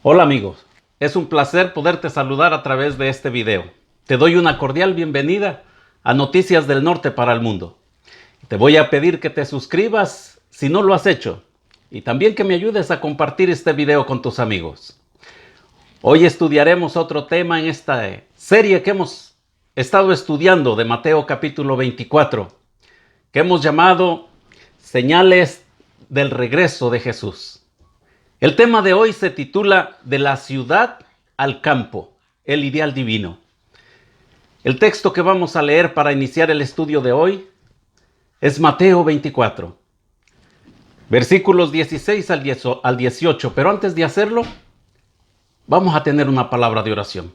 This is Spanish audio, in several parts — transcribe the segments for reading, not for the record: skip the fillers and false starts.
Hola amigos, es un placer poderte saludar a través de este video. Te doy una cordial bienvenida a Noticias del Norte para el Mundo. Te voy a pedir que te suscribas si no lo has hecho y también que me ayudes a compartir este video con tus amigos. Hoy estudiaremos otro tema en esta serie que hemos estado estudiando de Mateo capítulo 24, que hemos llamado Señales del Regreso de Jesús. El tema de hoy se titula De la ciudad al campo, el ideal divino. El texto que vamos a leer para iniciar el estudio de hoy es Mateo 24, versículos 16 al 18. Pero antes de hacerlo, vamos a tener una palabra de oración.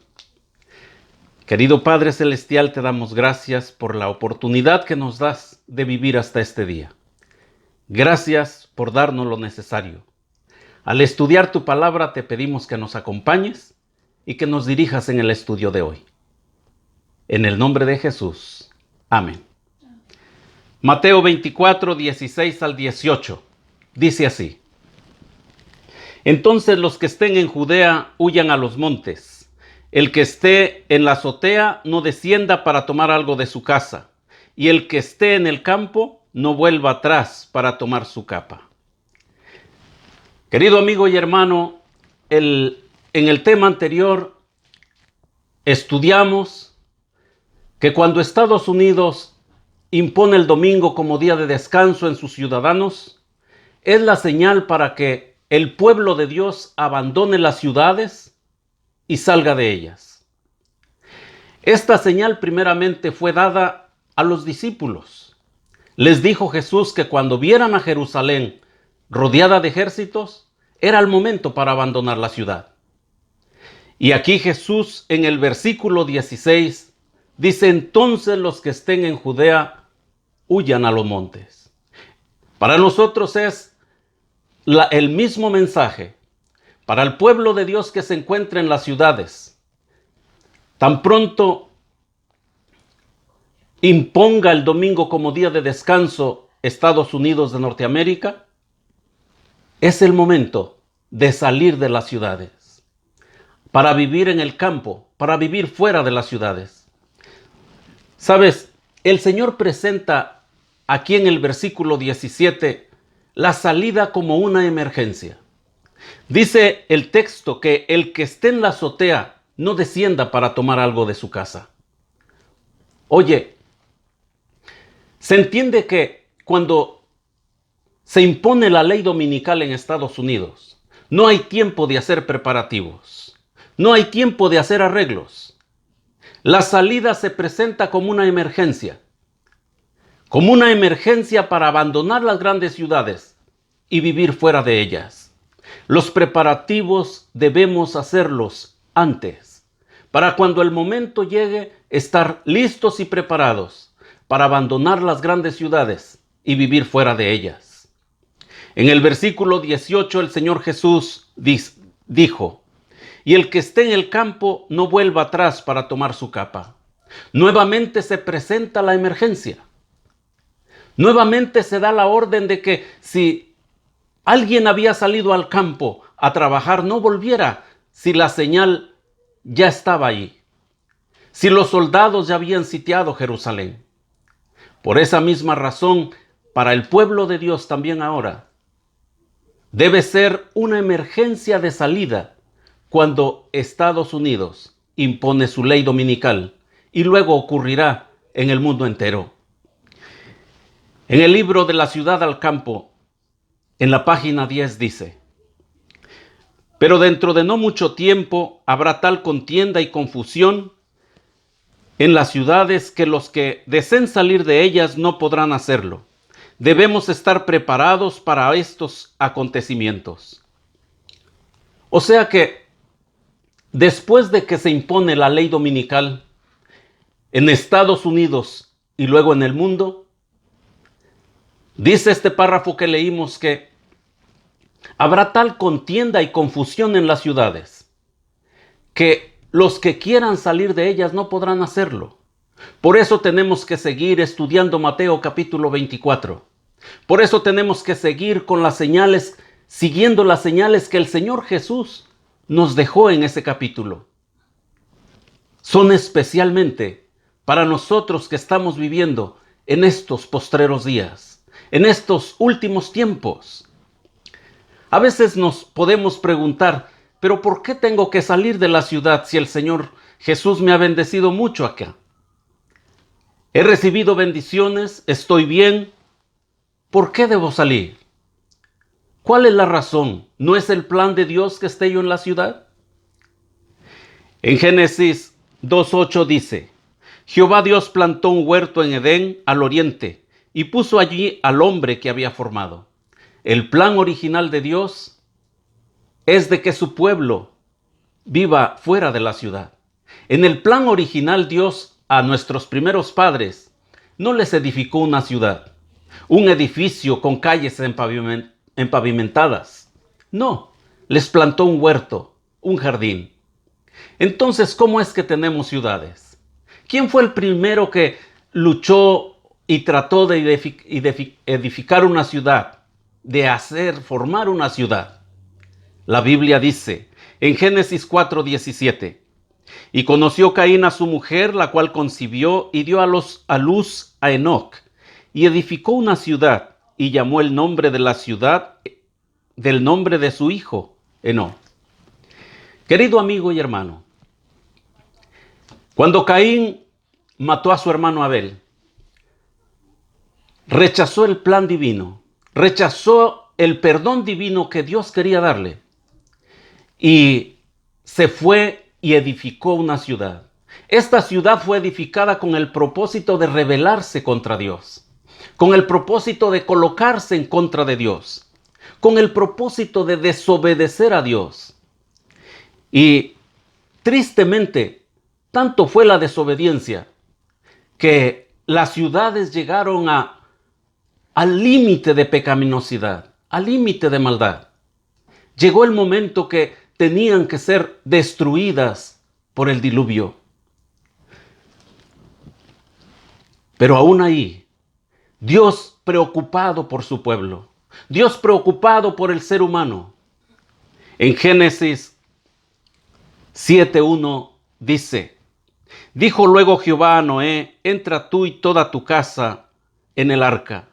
Querido Padre Celestial, te damos gracias por la oportunidad que nos das de vivir hasta este día. Gracias por darnos lo necesario. Al estudiar tu palabra te pedimos que nos acompañes y que nos dirijas en el estudio de hoy. En el nombre de Jesús. Amén. Mateo 24, 16 al 18. Dice así: Entonces los que estén en Judea huyan a los montes. El que esté en la azotea no descienda para tomar algo de su casa. Y el que esté en el campo no vuelva atrás para tomar su capa. Querido amigo y hermano, en el tema anterior estudiamos que cuando Estados Unidos impone el domingo como día de descanso en sus ciudadanos, es la señal para que el pueblo de Dios abandone las ciudades y salga de ellas. Esta señal primeramente fue dada a los discípulos. Les dijo Jesús que cuando vieran a Jerusalén rodeada de ejércitos, era el momento para abandonar la ciudad. Y aquí Jesús en el versículo 16 dice: entonces los que estén en Judea huyan a los montes. Para nosotros es el mismo mensaje. Para el pueblo de Dios que se encuentra en las ciudades, tan pronto imponga el domingo como día de descanso Estados Unidos de Norteamérica, es el momento de salir de las ciudades, para vivir en el campo, para vivir fuera de las ciudades. Sabes, el Señor presenta aquí en el versículo 17 la salida como una emergencia. Dice el texto que el que esté en la azotea no descienda para tomar algo de su casa. Oye, se entiende que cuando se impone la ley dominical en Estados Unidos, no hay tiempo de hacer preparativos, no hay tiempo de hacer arreglos. La salida se presenta como una emergencia para abandonar las grandes ciudades y vivir fuera de ellas. Los preparativos debemos hacerlos antes, para cuando el momento llegue estar listos y preparados para abandonar las grandes ciudades y vivir fuera de ellas. En el versículo 18 el Señor Jesús dijo: y el que esté en el campo no vuelva atrás para tomar su capa. Nuevamente se presenta la emergencia. Nuevamente se da la orden de que si alguien había salido al campo a trabajar, no volviera si la señal ya estaba ahí, si los soldados ya habían sitiado Jerusalén. Por esa misma razón, para el pueblo de Dios también ahora debe ser una emergencia de salida cuando Estados Unidos impone su ley dominical, y luego ocurrirá en el mundo entero. En el libro de La ciudad al campo, en la página 10 dice: pero dentro de no mucho tiempo habrá tal contienda y confusión en las ciudades que los que deseen salir de ellas no podrán hacerlo. Debemos estar preparados para estos acontecimientos. O sea que después de que se impone la ley dominical en Estados Unidos y luego en el mundo, dice este párrafo que leímos que habrá tal contienda y confusión en las ciudades que los que quieran salir de ellas no podrán hacerlo. Por eso tenemos que seguir estudiando Mateo capítulo 24. Por eso tenemos que seguir con las señales, siguiendo las señales que el Señor Jesús nos dejó en ese capítulo son especialmente para nosotros que estamos viviendo en estos postreros días, en estos últimos tiempos. A veces nos podemos preguntar, ¿pero por qué tengo que salir de la ciudad si el Señor Jesús me ha bendecido mucho acá? He recibido bendiciones, estoy bien. ¿Por qué debo salir? ¿Cuál es la razón? ¿No es el plan de Dios que esté yo en la ciudad? En Génesis 2:8 dice, Jehová Dios plantó un huerto en Edén al oriente y puso allí al hombre que había formado. El plan original de Dios es de que su pueblo viva fuera de la ciudad. En el plan original Dios a nuestros primeros padres no les edificó una ciudad, un edificio con calles empavimentadas. No, les plantó un huerto, un jardín. Entonces, ¿cómo es que tenemos ciudades? ¿Quién fue el primero que luchó y trató de edificar una ciudad, de formar una ciudad? La Biblia dice en Génesis 4:17, y conoció Caín a su mujer, la cual concibió y dio a luz a Enoc, y edificó una ciudad, y llamó el nombre de la ciudad del nombre de su hijo, Enoc. Querido amigo y hermano, cuando Caín mató a su hermano Abel, rechazó el plan divino, rechazó el perdón divino que Dios quería darle y se fue y edificó una ciudad. Esta ciudad fue edificada con el propósito de rebelarse contra Dios, con el propósito de colocarse en contra de Dios, con el propósito de desobedecer a Dios. Y tristemente, tanto fue la desobediencia que las ciudades llegaron al límite de pecaminosidad, al límite de maldad. Llegó el momento que tenían que ser destruidas por el diluvio. Pero aún ahí, Dios preocupado por su pueblo, Dios preocupado por el ser humano. En Génesis 7:1 dice, dijo luego Jehová a Noé, entra tú y toda tu casa en el arca,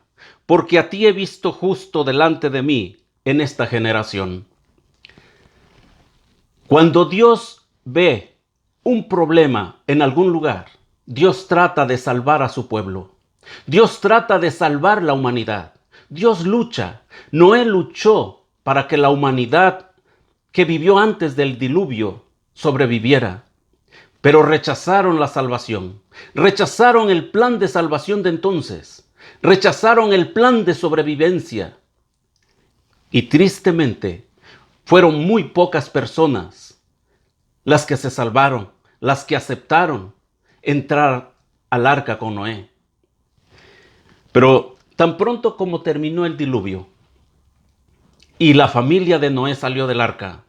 porque a ti he visto justo delante de mí en esta generación. Cuando Dios ve un problema en algún lugar, Dios trata de salvar a su pueblo. Dios trata de salvar la humanidad. Dios lucha. Noé luchó para que la humanidad que vivió antes del diluvio sobreviviera. Pero rechazaron la salvación. Rechazaron el plan de salvación de entonces. Rechazaron el plan de sobrevivencia. Y tristemente, fueron muy pocas personas las que se salvaron, las que aceptaron entrar al arca con Noé. Pero tan pronto como terminó el diluvio y la familia de Noé salió del arca,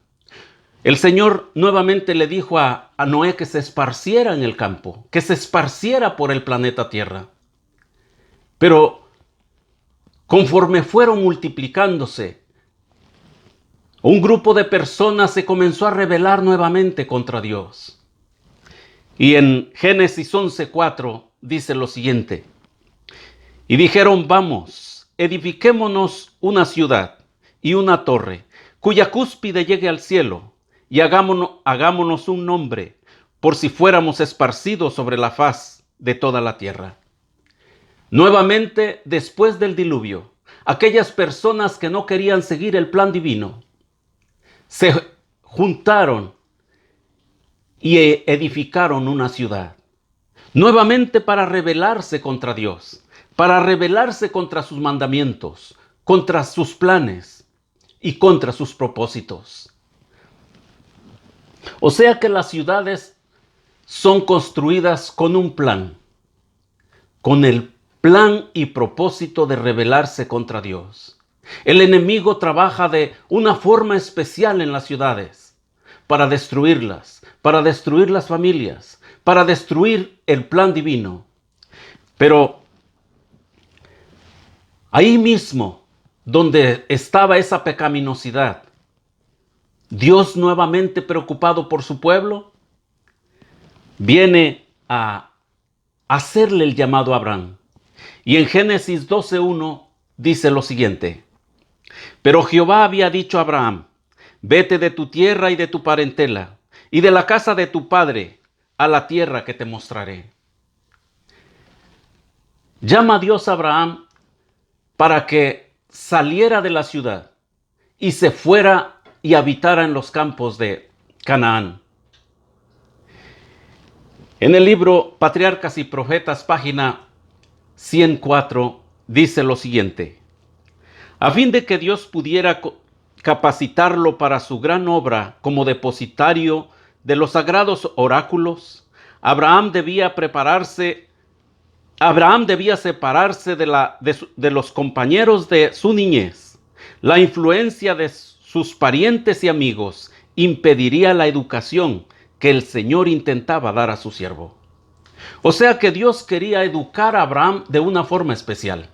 el Señor nuevamente le dijo a Noé que se esparciera en el campo, que se esparciera por el planeta Tierra. Pero conforme fueron multiplicándose, un grupo de personas se comenzó a rebelar nuevamente contra Dios. Y en Génesis 11:4 dice lo siguiente, y dijeron, vamos, edifiquémonos una ciudad y una torre, cuya cúspide llegue al cielo, y hagámonos un nombre, por si fuéramos esparcidos sobre la faz de toda la tierra. Nuevamente, después del diluvio, aquellas personas que no querían seguir el plan divino, se juntaron y edificaron una ciudad, nuevamente para rebelarse contra Dios, para rebelarse contra sus mandamientos, contra sus planes y contra sus propósitos. O sea que las ciudades son construidas con un plan, con el plan y propósito de rebelarse contra Dios. El enemigo trabaja de una forma especial en las ciudades para destruir las familias, para destruir el plan divino. Pero ahí mismo, donde estaba esa pecaminosidad, Dios, nuevamente preocupado por su pueblo, viene a hacerle el llamado a Abraham. Y en Génesis 12:1 dice lo siguiente: pero Jehová había dicho a Abraham: vete de tu tierra y de tu parentela y de la casa de tu padre a la tierra que te mostraré. Llama a Dios a Abraham para que saliera de la ciudad y se fuera y habitara en los campos de Canaán. En el libro Patriarcas y Profetas, página 104, dice lo siguiente: a fin de que Dios pudiera capacitarlo para su gran obra como depositario de los sagrados oráculos, Abraham debía separarse de los compañeros de su niñez. La influencia de sus parientes y amigos impediría la educación que el Señor intentaba dar a su siervo. O sea que Dios quería educar a Abraham de una forma especial.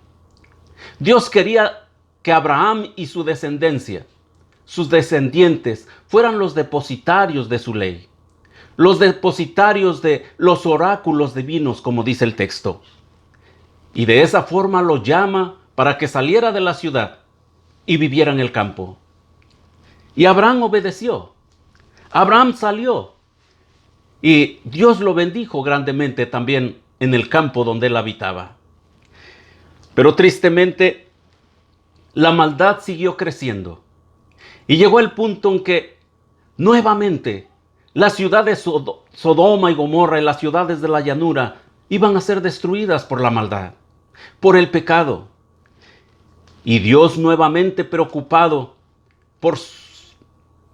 Dios quería que Abraham y su descendencia, sus descendientes, fueran los depositarios de su ley, los depositarios de los oráculos divinos, como dice el texto. Y de esa forma lo llama para que saliera de la ciudad y viviera en el campo. Y Abraham obedeció. Abraham salió. Y Dios lo bendijo grandemente también en el campo donde él habitaba. Pero tristemente, la maldad siguió creciendo. Y llegó el punto en que nuevamente las ciudades Sodoma y Gomorra y las ciudades de la llanura iban a ser destruidas por la maldad, por el pecado. Y Dios, nuevamente preocupado por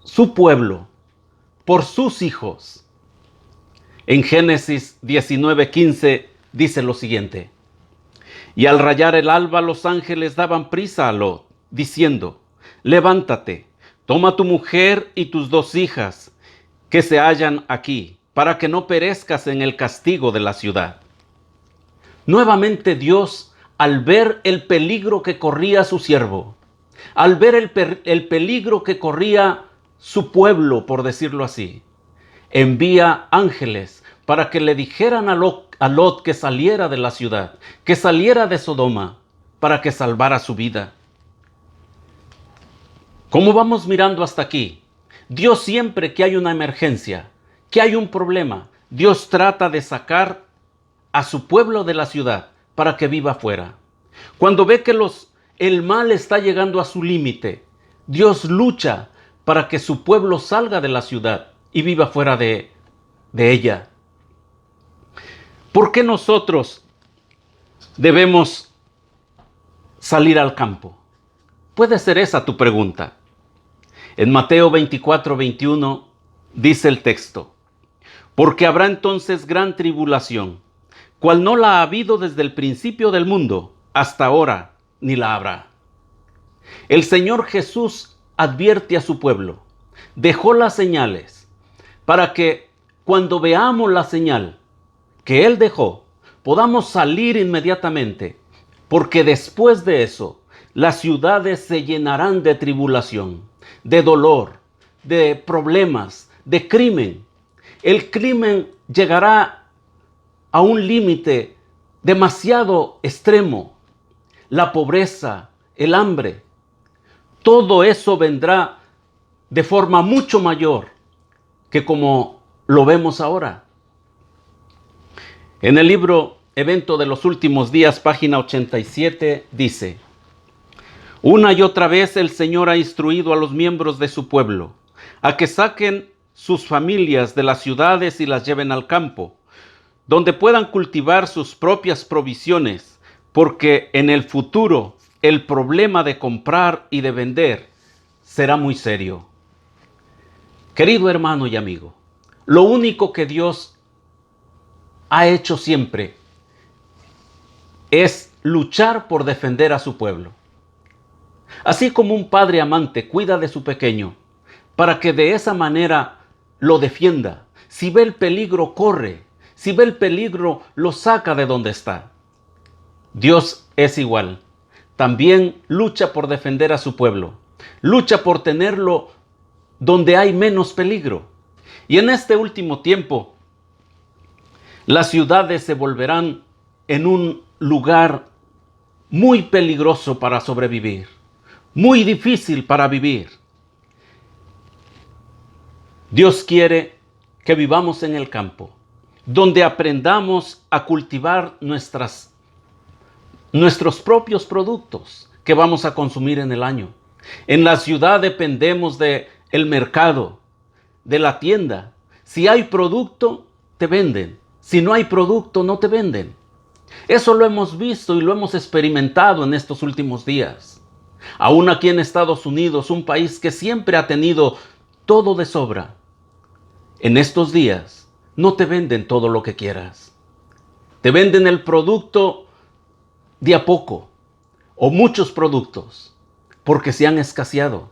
su pueblo, por sus hijos, en Génesis 19:15 dice lo siguiente: y al rayar el alba los ángeles daban prisa a Lot, diciendo: levántate, toma tu mujer y tus 2 hijas que se hallan aquí, para que no perezcas en el castigo de la ciudad. Nuevamente Dios, al ver el peligro que corría su siervo, al ver el peligro que corría su pueblo, por decirlo así, envía ángeles para que le dijeran a Lot que saliera de la ciudad, que saliera de Sodoma, para que salvara su vida. Como vamos mirando hasta aquí, Dios, siempre que hay una emergencia, que hay un problema, Dios trata de sacar a su pueblo de la ciudad para que viva fuera. Cuando ve que el mal está llegando a su límite, Dios lucha para que su pueblo salga de la ciudad y viva fuera de ella. ¿Por qué nosotros debemos salir al campo? Puede ser esa tu pregunta. En Mateo 24:21 dice el texto: porque habrá entonces gran tribulación, cual no la ha habido desde el principio del mundo hasta ahora, ni la habrá. El Señor Jesús advierte a su pueblo, dejó las señales, para que cuando veamos la señal que Él dejó, podamos salir inmediatamente, porque después de eso, las ciudades se llenarán de tribulación, de dolor, de problemas, de crimen. El crimen llegará a un límite demasiado extremo. La pobreza, el hambre, todo eso vendrá de forma mucho mayor que como lo vemos ahora. En el libro Evento de los Últimos Días, página 87, dice: una y otra vez el Señor ha instruido a los miembros de su pueblo a que saquen sus familias de las ciudades y las lleven al campo, donde puedan cultivar sus propias provisiones, porque en el futuro el problema de comprar y de vender será muy serio. Querido hermano y amigo, lo único que Dios ha hecho siempre es luchar por defender a su pueblo. Así como un padre amante cuida de su pequeño, para que de esa manera lo defienda. Si ve el peligro, corre. Si ve el peligro, lo saca de donde está. Dios es igual. También lucha por defender a su pueblo. Lucha por tenerlo donde hay menos peligro. Y en este último tiempo, las ciudades se volverán en un lugar muy peligroso para sobrevivir, muy difícil para vivir. Dios quiere que vivamos en el campo, donde aprendamos a cultivar nuestros propios productos que vamos a consumir en el año. En la ciudad dependemos del mercado, de la tienda. Si hay producto, te venden. Si no hay producto, no te venden. Eso lo hemos visto y lo hemos experimentado en estos últimos días. Aún aquí en Estados Unidos, un país que siempre ha tenido todo de sobra, en estos días no te venden todo lo que quieras. Te venden el producto de a poco o muchos productos porque se han escaseado.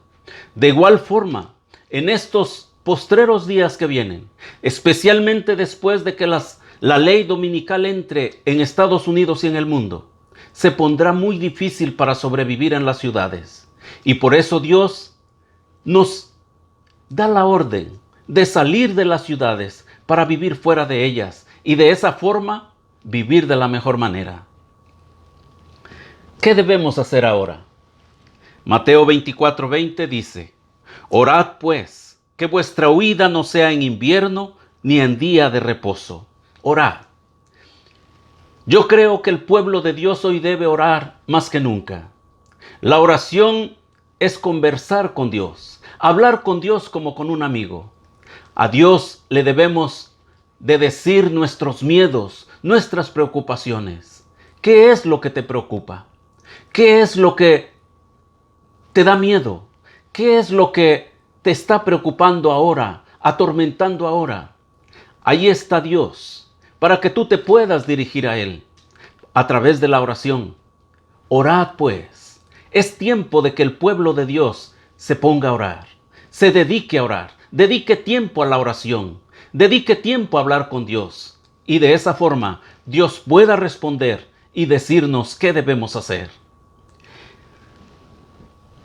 De igual forma, en estos postreros días que vienen, especialmente después de que la ley dominical entre en Estados Unidos y en el mundo, se pondrá muy difícil para sobrevivir en las ciudades. Y por eso Dios nos da la orden de salir de las ciudades para vivir fuera de ellas y de esa forma vivir de la mejor manera. ¿Qué debemos hacer ahora? Mateo 24:20 dice: Orad pues, que vuestra huida no sea en invierno ni en día de reposo. Orad. Yo creo que el pueblo de Dios hoy debe orar más que nunca. La oración es conversar con Dios, hablar con Dios como con un amigo. A Dios le debemos de decir nuestros miedos, nuestras preocupaciones. ¿Qué es lo que te preocupa? ¿Qué es lo que te da miedo? ¿Qué es lo que te está preocupando ahora, atormentando ahora? Ahí está Dios, para que tú te puedas dirigir a Él a través de la oración. Orad pues. Es tiempo de que el pueblo de Dios se ponga a orar, se dedique a orar. Dedique tiempo a la oración, dedique tiempo a hablar con Dios y de esa forma Dios pueda responder y decirnos qué debemos hacer.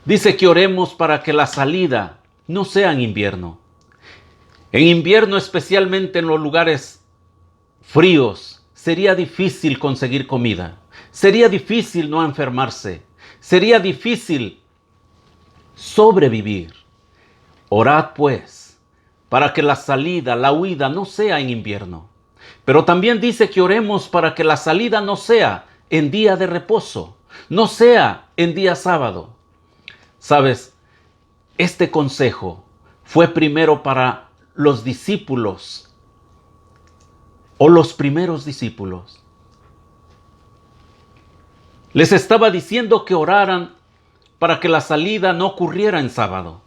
Dice que oremos para que la salida no sea en invierno. En invierno, especialmente en los lugares fríos, sería difícil conseguir comida, sería difícil no enfermarse, sería difícil sobrevivir. Orad pues, para que la salida, la huida no sea en invierno. Pero también dice que oremos para que la salida no sea en día de reposo, no sea en día sábado. Sabes, este consejo fue primero para los discípulos o los primeros discípulos. Les estaba diciendo que oraran para que la salida no ocurriera en sábado.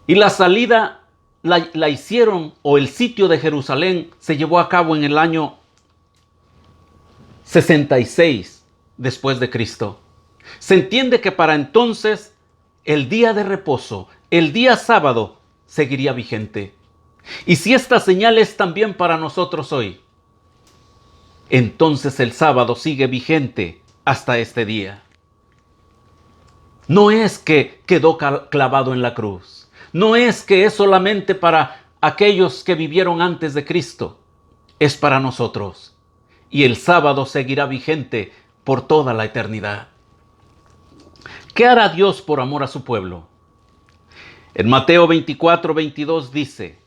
Y la salida la hicieron, o el sitio de Jerusalén se llevó a cabo en el año 66 después de Cristo. Se entiende que para entonces el día de reposo, el día sábado, seguiría vigente. Y si esta señal es también para nosotros hoy, entonces el sábado sigue vigente hasta este día. No es que quedó clavado en la cruz. No es que es solamente para aquellos que vivieron antes de Cristo. Es para nosotros. Y el sábado seguirá vigente por toda la eternidad. ¿Qué hará Dios por amor a su pueblo? En Mateo 24:22 dice: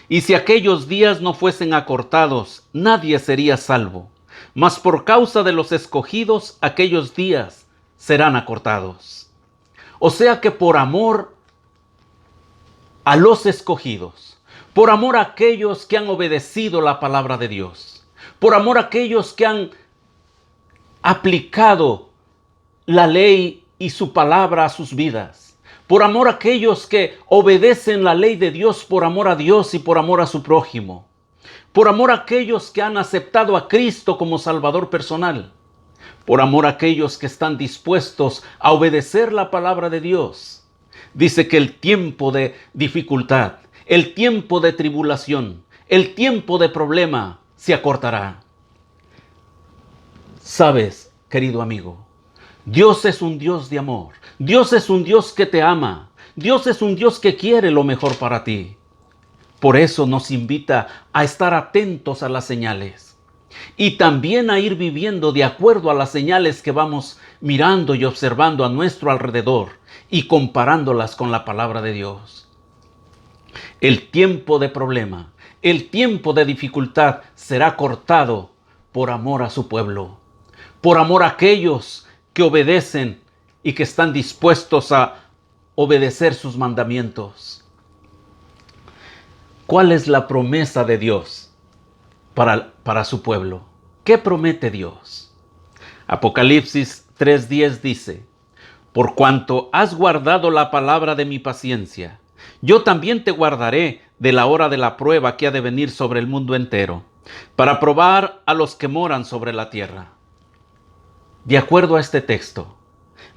Y si aquellos días no fuesen acortados, nadie sería salvo. Mas por causa de los escogidos, aquellos días serán acortados. O sea que por amor a los escogidos, por amor a aquellos que han obedecido la palabra de Dios, por amor a aquellos que han aplicado la ley y su palabra a sus vidas, por amor a aquellos que obedecen la ley de Dios por amor a Dios y por amor a su prójimo, por amor a aquellos que han aceptado a Cristo como Salvador personal, por amor a aquellos que están dispuestos a obedecer la palabra de Dios. Dice que el tiempo de dificultad, el tiempo de tribulación, el tiempo de problema se acortará. Sabes, querido amigo, Dios es un Dios de amor. Dios es un Dios que te ama. Dios es un Dios que quiere lo mejor para ti. Por eso nos invita a estar atentos a las señales y también a ir viviendo de acuerdo a las señales que vamos mirando y observando a nuestro alrededor y comparándolas con la palabra de Dios. El tiempo de problema, el tiempo de dificultad será cortado por amor a su pueblo, por amor a aquellos que obedecen y que están dispuestos a obedecer sus mandamientos. ¿Cuál es la promesa de Dios para su pueblo? ¿Qué promete Dios? Apocalipsis 3:10 dice: por cuanto has guardado la palabra de mi paciencia, yo también te guardaré de la hora de la prueba que ha de venir sobre el mundo entero, para probar a los que moran sobre la tierra. De acuerdo a este texto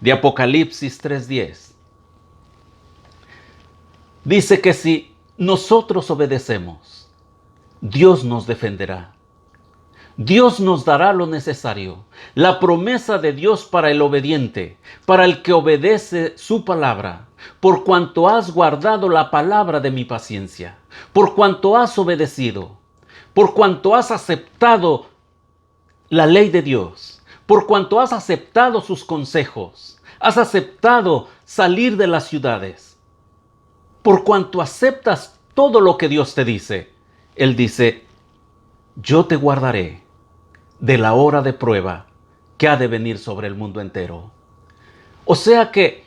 de Apocalipsis 3:10, dice que si nosotros obedecemos, Dios nos defenderá. Dios nos dará lo necesario. La promesa de Dios para el obediente, para el que obedece su palabra, por cuanto has guardado la palabra de mi paciencia, por cuanto has obedecido, por cuanto has aceptado la ley de Dios, por cuanto has aceptado sus consejos, has aceptado salir de las ciudades, por cuanto aceptas todo lo que Dios te dice. Él dice: yo te guardaré de la hora de prueba que ha de venir sobre el mundo entero. O sea que,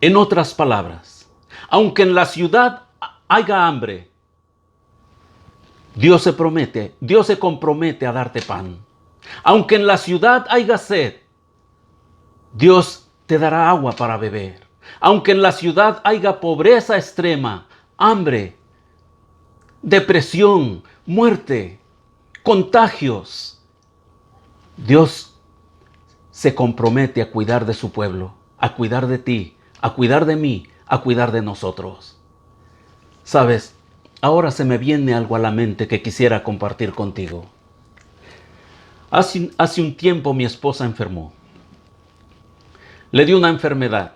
en otras palabras, aunque en la ciudad haya hambre, Dios se compromete a darte pan. Aunque en la ciudad haya sed, Dios te dará agua para beber. Aunque en la ciudad haya pobreza extrema, hambre, depresión, muerte, contagios, Dios se compromete a cuidar de su pueblo, a cuidar de ti, a cuidar de mí, a cuidar de nosotros. ¿Sabes? Ahora se me viene algo a la mente que quisiera compartir contigo. Hace un tiempo mi esposa enfermó. Le dio una enfermedad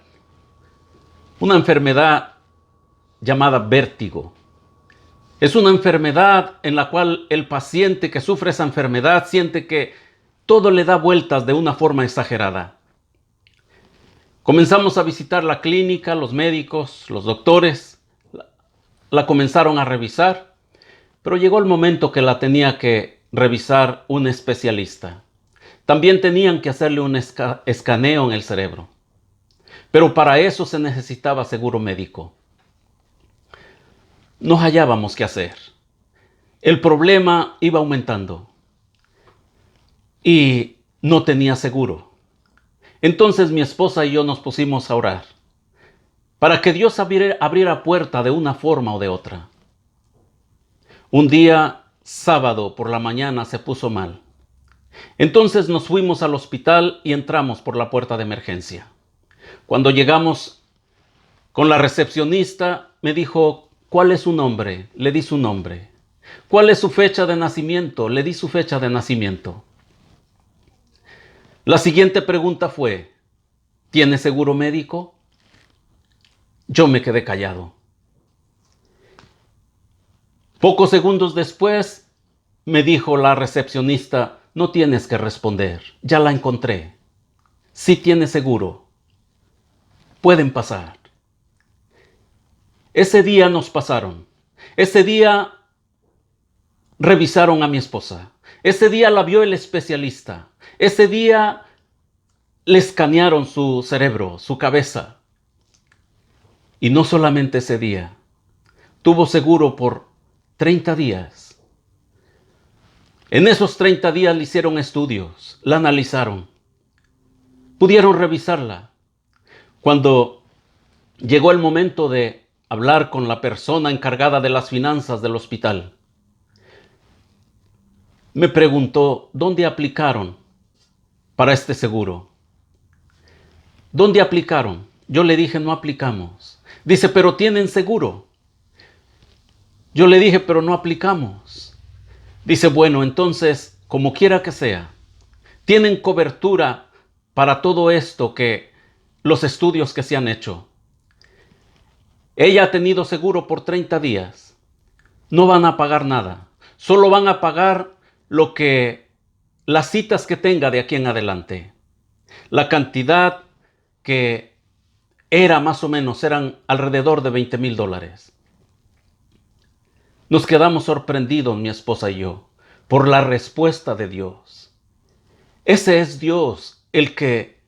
llamada vértigo. Es una enfermedad en la cual el paciente que sufre esa enfermedad siente que todo le da vueltas de una forma exagerada. Comenzamos a visitar la clínica, los médicos, los doctores, la comenzaron a revisar, pero llegó el momento que la tenía que revisar un especialista. También tenían que hacerle un escaneo en el cerebro, pero para eso se necesitaba seguro médico. No hallábamos qué hacer. El problema iba aumentando y no tenía seguro. Entonces mi esposa y yo nos pusimos a orar para que Dios abriera puerta de una forma o de otra. Un día, sábado por la mañana, se puso mal. Entonces nos fuimos al hospital y entramos por la puerta de emergencia. Cuando llegamos con la recepcionista, me dijo: ¿cuál es su nombre? Le di su nombre. ¿Cuál es su fecha de nacimiento? Le di su fecha de nacimiento. La siguiente pregunta fue: ¿tiene seguro médico? Yo me quedé callado. Pocos segundos después me dijo la recepcionista: no tienes que responder, ya la encontré. Sí tiene seguro. Pueden pasar. Ese día nos pasaron. Ese día revisaron a mi esposa. Ese día la vio el especialista. Ese día le escanearon su cerebro, su cabeza. Y no solamente ese día. Tuvo seguro por 30 días. En esos 30 días le hicieron estudios, la analizaron. Pudieron revisarla. Cuando llegó el momento de hablar con la persona encargada de las finanzas del hospital, me preguntó: ¿dónde aplicaron para este seguro? ¿Dónde aplicaron? Yo le dije: no aplicamos. Dice: pero tienen seguro. Yo le dije: pero no aplicamos. Dice: bueno, entonces, como quiera que sea, tienen cobertura para todo esto, que los estudios que se han hecho. Ella ha tenido seguro por 30 días. No van a pagar nada. Solo van a pagar las citas que tenga de aquí en adelante. La cantidad que era más o menos, eran alrededor de $20,000. Nos quedamos sorprendidos, mi esposa y yo, por la respuesta de Dios. Ese es Dios el que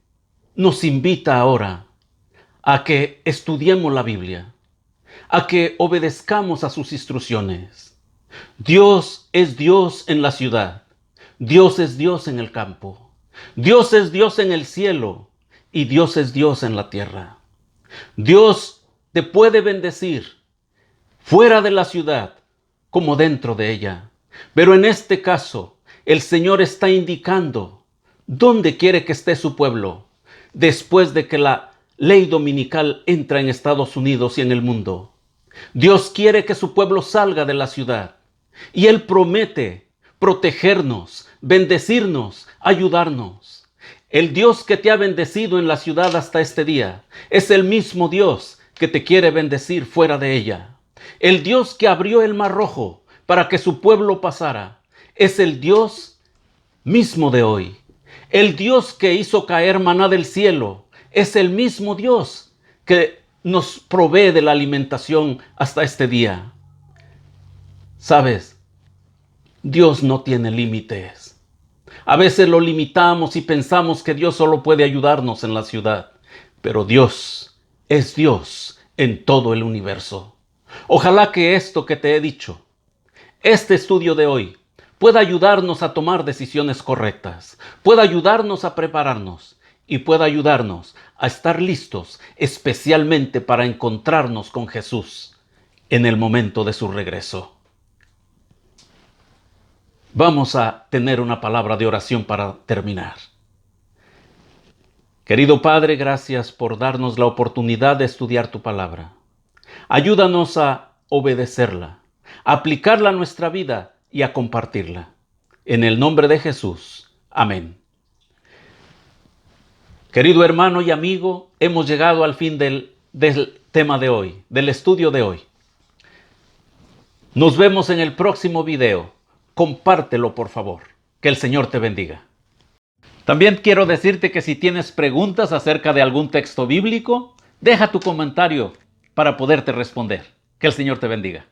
nos invita ahora a que estudiemos la Biblia, a que obedezcamos a sus instrucciones. Dios es Dios en la ciudad, Dios es Dios en el campo, Dios es Dios en el cielo y Dios es Dios en la tierra. Dios te puede bendecir fuera de la ciudad como dentro de ella. Pero en este caso, el Señor está indicando dónde quiere que esté su pueblo después de que la ley dominical entra en Estados Unidos y en el mundo. Dios quiere que su pueblo salga de la ciudad y Él promete protegernos, bendecirnos, ayudarnos. El Dios que te ha bendecido en la ciudad hasta este día es el mismo Dios que te quiere bendecir fuera de ella. El Dios que abrió el Mar Rojo para que su pueblo pasara es el Dios mismo de hoy. El Dios que hizo caer maná del cielo es el mismo Dios que nos provee de la alimentación hasta este día. ¿Sabes? Dios no tiene límites. A veces lo limitamos y pensamos que Dios solo puede ayudarnos en la ciudad, pero Dios es Dios en todo el universo. Ojalá que esto que te he dicho, este estudio de hoy, pueda ayudarnos a tomar decisiones correctas, pueda ayudarnos a prepararnos y pueda ayudarnos a estar listos especialmente para encontrarnos con Jesús en el momento de su regreso. Vamos a tener una palabra de oración para terminar. Querido Padre, gracias por darnos la oportunidad de estudiar tu palabra. Ayúdanos a obedecerla, a aplicarla a nuestra vida y a compartirla. En el nombre de Jesús. Amén. Querido hermano y amigo, hemos llegado al fin del tema de hoy, del estudio de hoy. Nos vemos en el próximo video. Compártelo, por favor. Que el Señor te bendiga. También quiero decirte que si tienes preguntas acerca de algún texto bíblico, deja tu comentario para poderte responder. Que el Señor te bendiga.